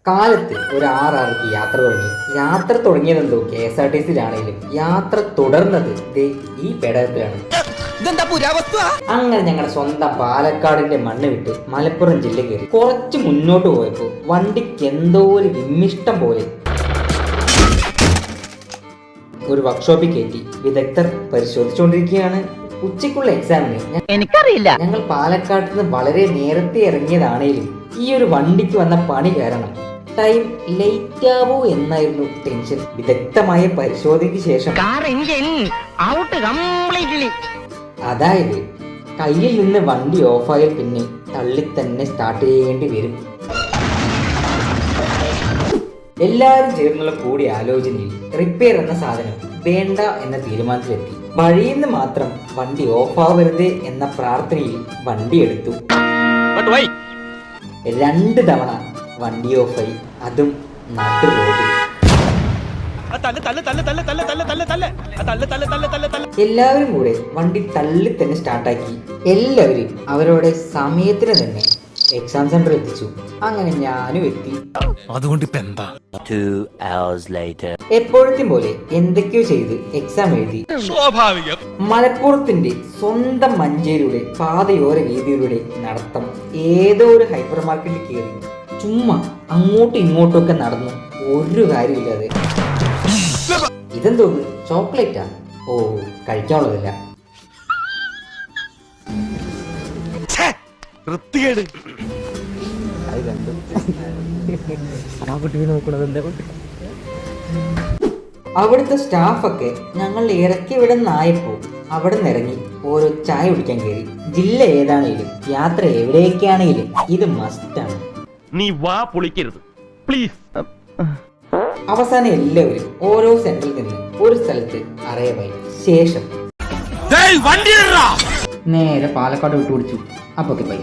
കാലത്ത് ഒരു 6:06 യാത്ര തുടങ്ങി. യാത്ര തുടങ്ങിയതെന്തോ KSRTC-യിലാണെങ്കിലും യാത്ര തുടർന്നത് ഈ പേടകത്തിലാണ്. അങ്ങനെ ഞങ്ങളുടെ സ്വന്തം പാലക്കാടിന്റെ മണ്ണ് വിട്ട് മലപ്പുറം ജില്ല കയറി. കുറച്ച് മുന്നോട്ട് പോയപ്പോൾ വണ്ടിക്ക് എന്തോ ഒരു വിമ്മിഷ്ടം പോലെ ഒരു വർക്ക്ഷോപ്പിൽ കയറ്റി വിദഗ്ധർ പരിശോധിച്ചുകൊണ്ടിരിക്കുകയാണ്. ഉച്ചയ്ക്കുള്ള എക്സാമിന് എനിക്കറിയില്ല, ഞങ്ങൾ പാലക്കാട് നിന്ന് വളരെ നേരത്തെ ഇറങ്ങിയതാണേലും ഈ ഒരു വണ്ടിക്ക് വന്ന പണി കാരണം ടൈം ലേറ്റ് ആവോ എന്നായിരുന്നു ടെൻഷൻ. വിദഗ്ധമായ പരിശോധനയ്ക്ക് ശേഷം അതായത് കയ്യിൽ നിന്ന് വണ്ടി ഓഫായാൽ പിന്നെ തള്ളി തന്നെ സ്റ്റാർട്ട് ചെയ്യേണ്ടി വരും. എല്ലാവരും ചേർന്നുള്ള കൂടി ആലോചനയിൽ റിപ്പയർ എന്ന സാധനം വേണ്ട എന്ന തീരുമാനത്തിലെത്തി. വഴിയിൽ നിന്ന് മാത്രം വണ്ടി ഓഫാവരുത് എന്ന പ്രാർത്ഥനയിൽ വണ്ടി എടുത്തു. 2 തവണ വണ്ടി ഓഫായി, അതും നാട്ടു റോഡിൽ. എല്ലാവരും കൂടെ വണ്ടി തള്ളി തന്നെ സ്റ്റാർട്ടാക്കി. എല്ലാവരും അവരുടെ സമയത്തിന് തന്നെ എക്സാം സെന്ററിൽ എത്തിച്ചു. അങ്ങനെ ഞാനും എത്തി. അതുകൊണ്ട് ഇപ്പൊ എന്താ? 2 hours later. എപ്പോഴത്തെയും പോലെ എന്തൊക്കെയോ ചെയ്ത് എക്സാം എഴുതി. സ്വാഭാവികം. മലപ്പുറത്തിന്റെ സ്വന്തം മഞ്ചേരിയുടെ പാതയോര വീതിയിലൂടെ നടത്തം. ഏതോ ഒരു ഹൈപ്പർ മാർക്കറ്റിൽ കയറി ചുമ്മാ അങ്ങോട്ടും ഇങ്ങോട്ടും ഒക്കെ നടന്നു. ഒരു കാര്യമില്ലാതെ. ഇതെന്തോന്ന്, ചോക്ലേറ്റാ? ഓ, കഴിക്കാനുള്ളതല്ല. അവിടുത്തെ സ്റ്റാഫൊക്കെ ഞങ്ങൾ ഇറക്കി വിടുന്നായപ്പോ അവിടെ നിന്ന് ഇറങ്ങി ഓരോ ചായ കുടിക്കാൻ കയറി. ജില്ല ഏതാണേലും യാത്ര എവിടേക്കാണേലും ഇത് മസ്റ്റാണ്. നീ വാ പൊളിക്കരുത് പ്ലീസ്. അവസാനം എല്ലാവരും ഓരോ സെന്ററിൽ നിന്ന് ഒരു സ്ഥലത്ത് അറേവായി. ശേഷം നേരെ പാലക്കാട് വിട്ടുപിടിച്ചു. അപ്പൊ ബൈ.